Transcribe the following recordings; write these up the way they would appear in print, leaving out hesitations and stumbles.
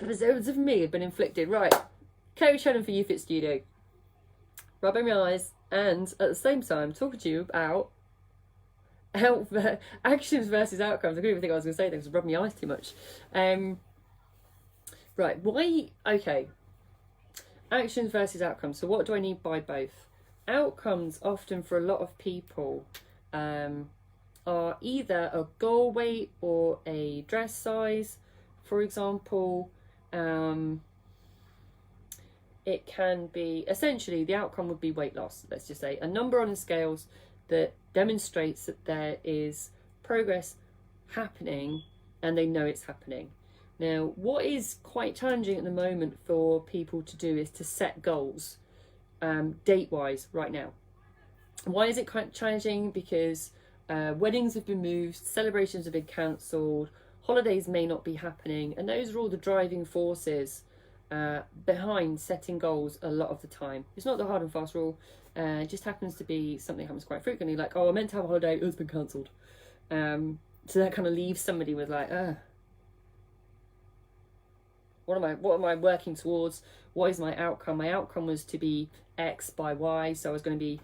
Episodes of me have been inflicted. Right, Coach Helen for YouFit Studio. Rubbing my eyes and at the same time talking to you about actions versus outcomes. I couldn't even think I was going to say that because I rubbed my eyes too much. Right, why? Okay. Actions versus outcomes. So what do I need by both? Outcomes often for a lot of people are either a goal weight or a dress size, for example. It can be, essentially, the outcome would be weight loss, let's just say. A number on the scales that demonstrates that there is progress happening and they know it's happening. Now, what is quite challenging at the moment for people to do is to set goals, date-wise, right now. Why is it quite challenging? Because weddings have been moved, celebrations have been cancelled, holidays may not be happening, and those are all the driving forces behind setting goals a lot of the time. It's not the hard and fast rule, it just happens to be something that happens quite frequently, like, oh, I meant to have a holiday, oh, it's been cancelled. So that kind of leaves somebody with like, what am I working towards? What is my outcome? My outcome was to be X by Y, so I was going to be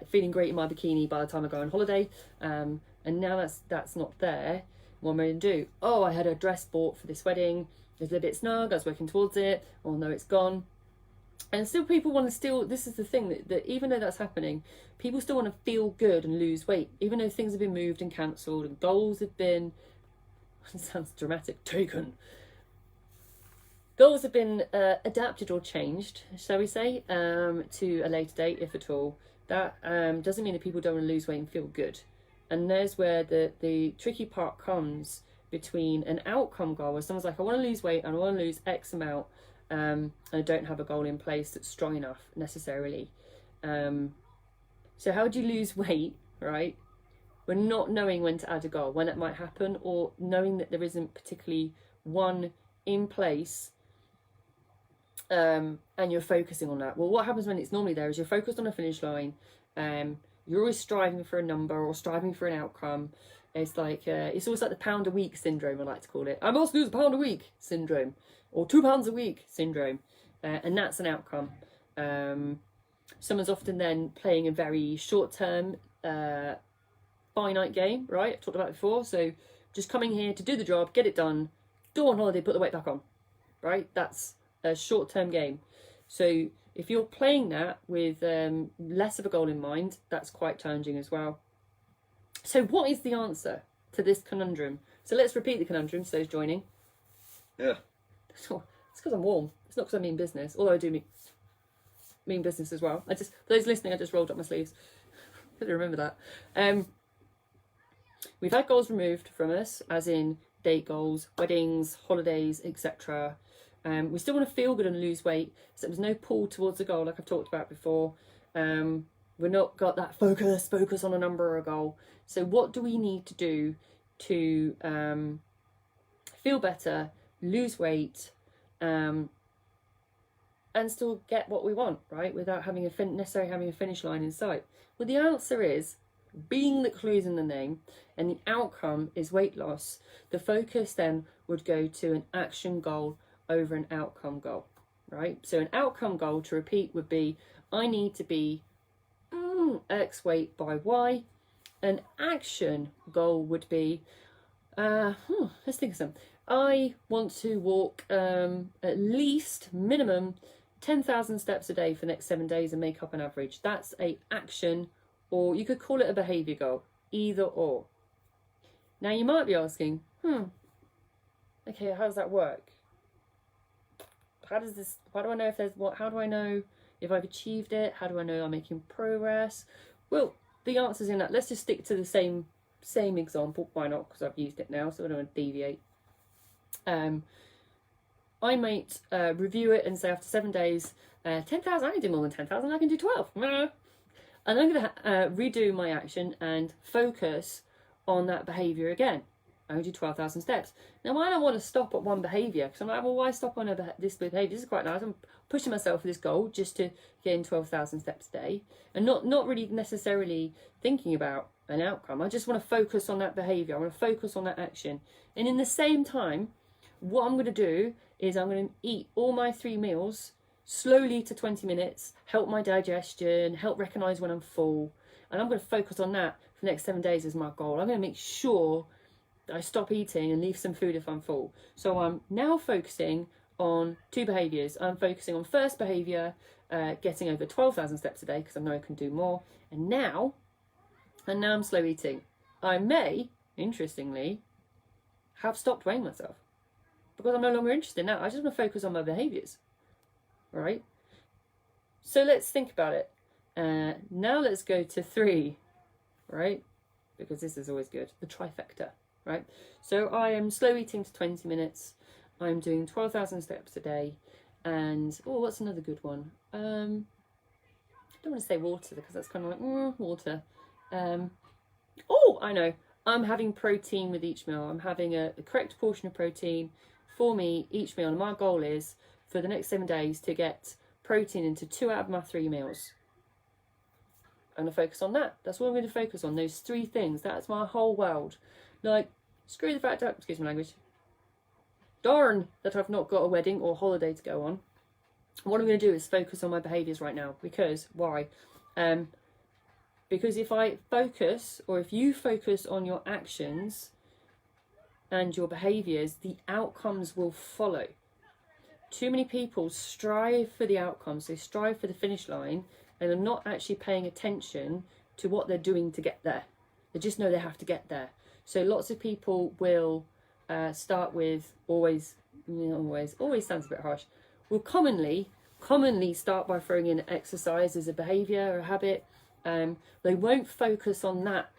feeling great in my bikini by the time I go on holiday, and now that's not there. What am I going to do? Oh, I had a dress bought for this wedding, it's a little bit snug, I was working towards it, oh no, it's gone. And still people want to this is the thing, that even though that's happening, people still want to feel good and lose weight, even though things have been moved and cancelled and goals have been, it sounds dramatic, taken. Goals have been adapted or changed, shall we say, to a later date, if at all. That doesn't mean that people don't want to lose weight and feel good. And there's where the tricky part comes between an outcome goal, where someone's like, I want to lose weight and I want to lose X amount, and I don't have a goal in place that's strong enough necessarily. So how do you lose weight, right? We're not knowing when to add a goal, when it might happen, or knowing that there isn't particularly one in place, and you're focusing on that. Well, what happens when it's normally there is you're focused on a finish line, you're always striving for a number or striving for an outcome. It's like it's always like the pound a week syndrome, I like to call it. I must lose a pound a week syndrome, or 2 pounds a week syndrome, and that's an outcome. Someone's often then playing a very short-term finite game, right? I've talked about it before. So just coming here to do the job, get it done, go on holiday, put the weight back on, right? That's a short-term game. So if you're playing that with less of a goal in mind, that's quite challenging as well. So what is the answer to this conundrum? So let's repeat the conundrum to those joining. Yeah. It's because I'm warm. It's not because I mean business, although I do mean business as well. For those listening, I just rolled up my sleeves. I didn't remember that. We've had goals removed from us, as in date goals, weddings, holidays, etc. We still want to feel good and lose weight, so there's no pull towards the goal like I've talked about before. We're not got that focus on a number or a goal. So what do we need to do to feel better, lose weight, and still get what we want, right? Without having necessarily having a finish line in sight. Well, the answer is, being the clues in the name, and the outcome is weight loss, the focus then would go to an action goal over an outcome goal, right? So an outcome goal, to repeat, would be, I need to be X weight by Y. An action goal would be, let's think of some. I want to walk at least minimum 10,000 steps a day for the next 7 days and make up an average. That's a action, or you could call it a behaviour goal, either or. Now you might be asking, okay, how does that work? How do I know if there's how do I know if I've achieved it? How do I know I'm making progress? Well, the answer's in that. Let's just stick to the same example. Why not? Because I've used it now, so I don't want to deviate. I might review it and say after 7 days, 10,000, I can do more than 10,000, I can do 12. And I'm going to redo my action and focus on that behaviour again. I can do 12,000 steps. Now, I don't want to stop at one behaviour, because I'm like, well, why stop on this behaviour? This is quite nice. I'm pushing myself for this goal just to get in 12,000 steps a day, and not really necessarily thinking about an outcome. I just want to focus on that behaviour. I want to focus on that action. And in the same time, what I'm going to do is I'm going to eat all my 3 meals slowly to 20 minutes, help my digestion, help recognise when I'm full. And I'm going to focus on that for the next 7 days as my goal. I'm going to make sure that I stop eating and leave some food if I'm full. So I'm now focusing on 2 behaviours. I'm focusing on first behaviour, getting over 12,000 steps a day, because I know I can do more. And now I'm slow eating. I may, interestingly, have stopped weighing myself because I'm no longer interested now. I just want to focus on my behaviours, right? So let's think about it. Now let's go to 3, right? Because this is always good. The trifecta, right? So I am slow eating to 20 minutes. I'm doing 12,000 steps a day. And, oh, what's another good one? I don't want to say water because that's kind of like, water. Oh, I know. I'm having protein with each meal. I'm having a correct portion of protein for me each meal. And my goal is for the next 7 days to get protein into 2 out of my 3 meals. I'm going to focus on that. That's what I'm going to focus on. Those 3 things. That's my whole world. Like, screw the fact that, excuse my language, darn that I've not got a wedding or holiday to go on. What I'm going to do is focus on my behaviours right now. Because, why? Because if I focus, or if you focus on your actions and your behaviours, the outcomes will follow. Too many people strive for the outcomes. They strive for the finish line and are not actually paying attention to what they're doing to get there. They just know they have to get there. So lots of people will start with always sounds a bit harsh. Will commonly start by throwing in exercise as a behaviour or a habit. They won't focus on that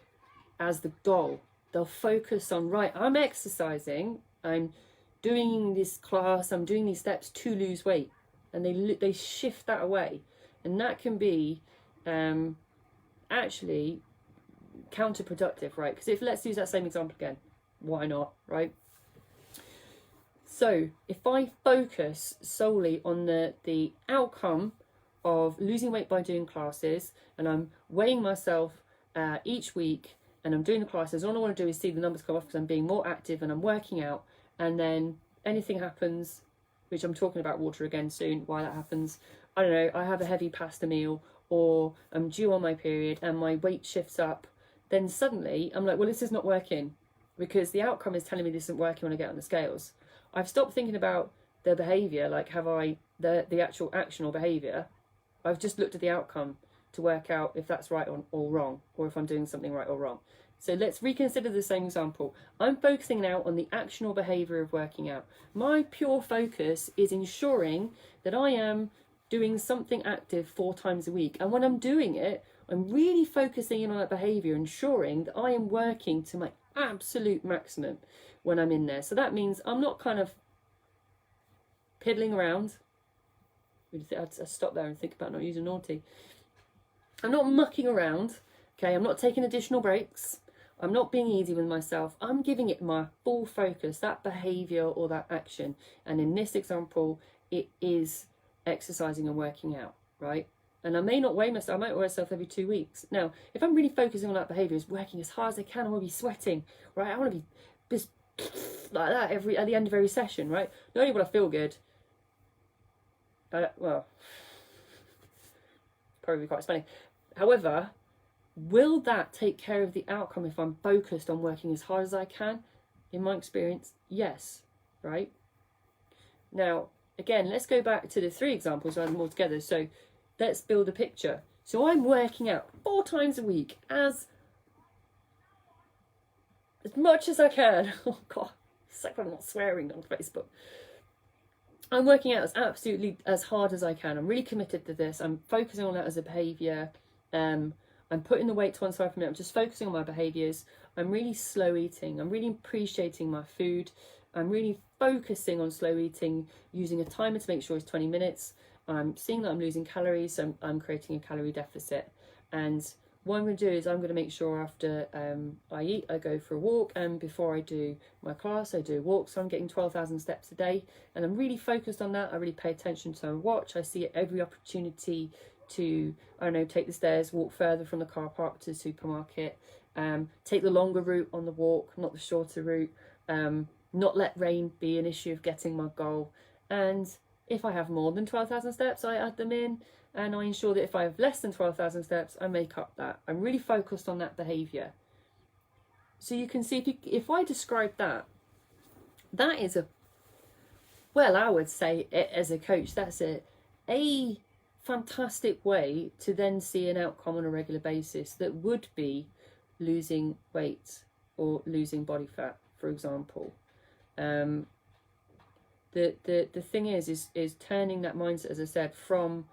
as the goal. They'll focus on, right, I'm exercising, I'm doing this class, I'm doing these steps to lose weight. And they shift that away. And that can be actually counterproductive, right? Because let's use that same example again. Why not, right? So if I focus solely on the outcome of losing weight by doing classes, and I'm weighing myself each week, and I'm doing the classes, all I want to do is see the numbers come off because I'm being more active and I'm working out, and then anything happens, which I'm talking about water again soon, why that happens, I don't know, I have a heavy pasta meal, or I'm due on my period and my weight shifts up, then suddenly I'm like, well, this is not working, because the outcome is telling me this isn't working when I get on the scales. I've stopped thinking about the behaviour, like have I, the actual action or behaviour. I've just looked at the outcome to work out if that's right or wrong, or if I'm doing something right or wrong. So let's reconsider the same example. I'm focusing now on the action or behaviour of working out. My pure focus is ensuring that I am doing something active 4 times a week. And when I'm doing it, I'm really focusing in on that behaviour, ensuring that I am working to my absolute maximum when I'm in there. So that means I'm not kind of piddling around. I'd stop there and think about not using naughty. I'm not mucking around, okay? I'm not taking additional breaks. I'm not being easy with myself. I'm giving it my full focus, that behaviour or that action. And in this example, it is exercising and working out, right? And I may not weigh myself, I might weigh myself every 2 weeks. Now, if I'm really focusing on that behaviour, is working as hard as I can, I want to be sweating, right? I want to be just like that at the end of every session, right? Not only will I feel good, well, probably quite funny. However, will that take care of the outcome if I'm focused on working as hard as I can? In my experience, yes, right? Now, again, let's go back to the 3 examples, rather them all together. So let's build a picture. So I'm working out 4 times a week as much as I can. Oh God, it's like I'm not swearing on Facebook. I'm working out absolutely as hard as I can. I'm really committed to this. I'm focusing on that as a behaviour. I'm putting the weight to one side for a minute. I'm just focusing on my behaviours. I'm really slow eating. I'm really appreciating my food. I'm really focusing on slow eating, using a timer to make sure it's 20 minutes. I'm seeing that I'm losing calories, so I'm creating a calorie deficit. And what I'm going to do is I'm going to make sure after I eat, I go for a walk, and before I do my class, I do a walk. So I'm getting 12,000 steps a day, and I'm really focused on that. I really pay attention to my watch. I see every opportunity to, I don't know, take the stairs, walk further from the car park to the supermarket, take the longer route on the walk, not the shorter route. not let rain be an issue of getting my goal. And if I have more than 12,000 steps, I add them in, and I ensure that if I have less than 12,000 steps, I make up that. I'm really focused on that behaviour. So you can see, if I describe that, that is I would say as a coach, that's a fantastic way to then see an outcome on a regular basis that would be losing weight or losing body fat, for example. The thing is turning that mindset, as I said, from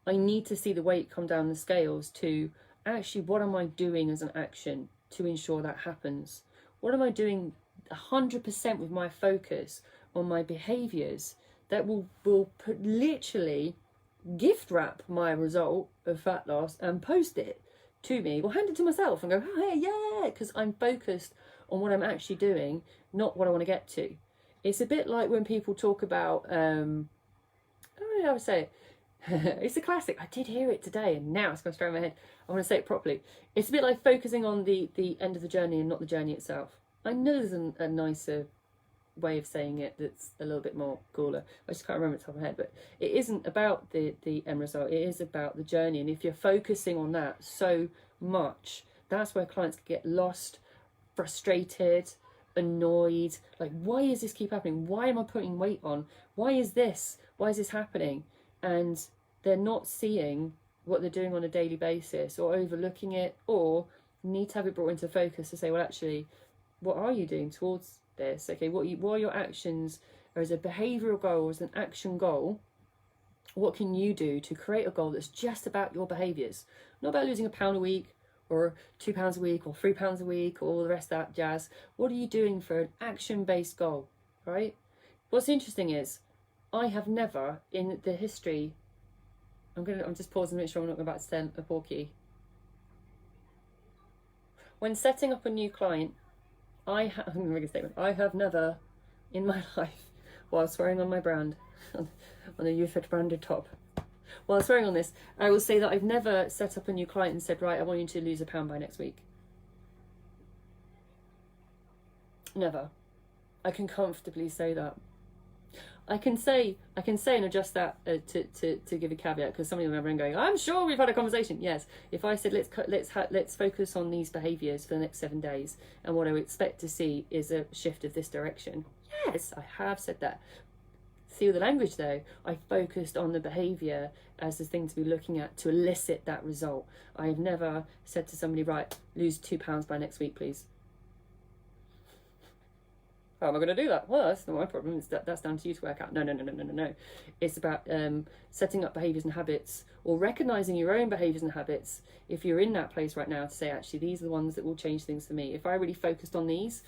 I need to see the weight come down the scales to actually what am I doing as an action to ensure that happens? What am I doing 100% with my focus on my behaviours that will literally gift wrap my result of fat loss and post it to me, or hand it to myself and go, oh, hey, yeah, because I'm focused on what I'm actually doing, not what I want to get to. It's a bit like when people talk about, I don't know how to say it. It's a classic. I did hear it today and now it's gone straight in my head. I want to say it properly. It's a bit like focusing on the end of the journey and not the journey itself. I know there's a nicer way of saying it that's a little bit more cooler. I just can't remember it off the top of my head, but it isn't about the end result. It is about the journey. And if you're focusing on that so much, that's where clients can get lost, frustrated, annoyed. Like, why is this keep happening? Why am I putting weight on? Why is this happening? And they're not seeing what they're doing on a daily basis, or overlooking it, or need to have it brought into focus to say, well, actually, what are you doing towards this? Okay, what are your actions, or as a behavioural goal, as an action goal, what can you do to create a goal that's just about your behaviours? Not about losing £1 a week, or £2 a week, or £3 a week, or all the rest of that jazz. What are you doing for an action-based goal, right? What's interesting is, I have never in the history, I'm just pausing to make sure I'm not about to send a porky. When setting up a new client, I'm going to make a statement. I have never in my life, while swearing on my brand, on the YouFit branded top, while swearing on this, I will say that I've never set up a new client and said, right, I want you to lose £1 by next week. Never. I can comfortably say that. I can say and adjust that to give a caveat, because some of you remember going, I'm sure we've had a conversation. Yes, if I said let's focus on these behaviours for the next 7 days, and what I would expect to see is a shift of this direction. Yes, I have said that. See the language though. I focused on the behaviour as the thing to be looking at to elicit that result. I have never said to somebody, right, lose £2 by next week, please. How am I going to do that? Well, that's not my problem. That's down to you to work out. No. It's about setting up behaviours and habits, or recognising your own behaviours and habits. If you're in that place right now to say, actually, these are the ones that will change things for me. If I really focused on these,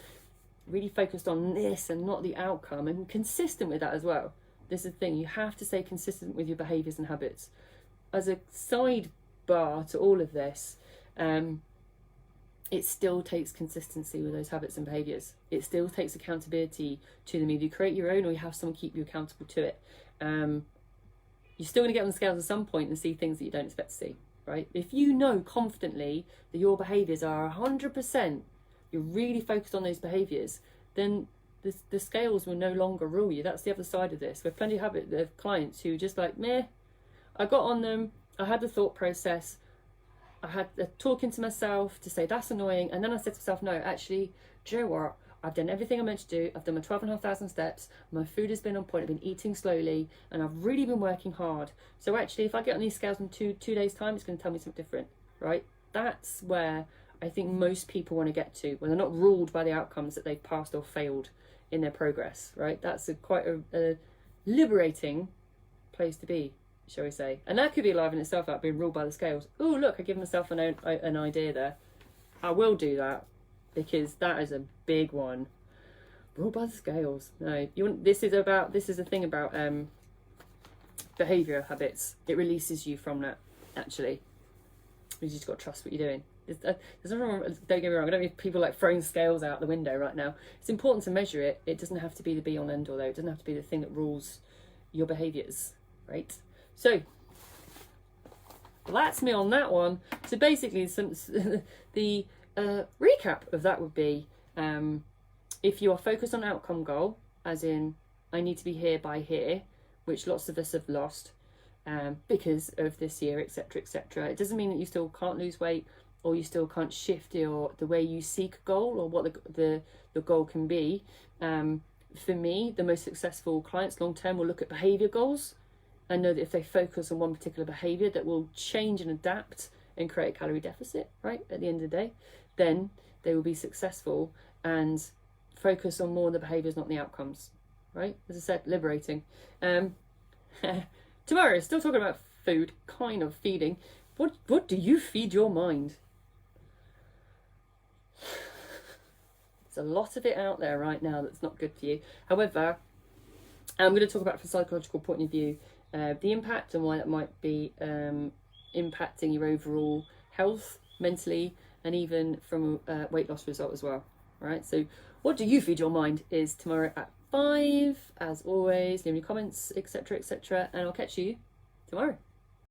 really focused on this and not the outcome, and consistent with that as well. This is the thing. You have to stay consistent with your behaviours and habits. As a sidebar to all of this, it still takes consistency with those habits and behaviours. It still takes accountability to them. Either you create your own or you have someone keep you accountable to it. You're still going to get on the scales at some point and see things that you don't expect to see, right? If you know confidently that your behaviours are 100%, you're really focused on those behaviours, then the scales will no longer rule you. That's the other side of this. We have plenty of clients who just like, meh, I got on them, I had the thought process, I had talking to myself to say that's annoying, and then I said to myself, no, actually, do you know what? I've done everything I meant to do. I've done my 12,500 steps. My food has been on point. I've been eating slowly, and I've really been working hard. So actually, if I get on these scales in two days' time, it's going to tell me something different, right? That's where I think most people want to get to, when they're not ruled by the outcomes that they've passed or failed in their progress, right? That's quite a liberating place to be, shall we say. And that could be alive in itself, about being ruled by the scales. Oh, look, I give myself an idea there. I will do that, because that is a big one. Ruled by the scales. No, this is the thing about behaviour habits. It releases you from that, actually. You just got to trust what you're doing. There's nothing wrong, don't get me wrong, I don't need people like throwing scales out the window right now. It's important to measure it. It doesn't have to be the be all end all though. It doesn't have to be the thing that rules your behaviours, right? So that's me on that one. So basically, the recap of that would be if you are focused on outcome goal, as in I need to be here by here, which lots of us have lost because of this year, etc., etc. It doesn't mean that you still can't lose weight, or you still can't shift the way you seek a goal, or what the goal can be. For me, the most successful clients long term will look at behaviour goals and know that if they focus on one particular behaviour that will change and adapt and create a calorie deficit, right, at the end of the day, then they will be successful and focus on more of the behaviours, not the outcomes, right? As I said, liberating. Tomorrow, still talking about food, kind of feeding. What do you feed your mind? There's a lot of it out there right now that's not good for you. However, I'm going to talk about from a psychological point of view the impact and why that might be impacting your overall health, mentally, and even from a weight loss result as well. All right, so what do you feed your mind is tomorrow at 5. As always, leave me comments, etc., etc., and I'll catch you tomorrow.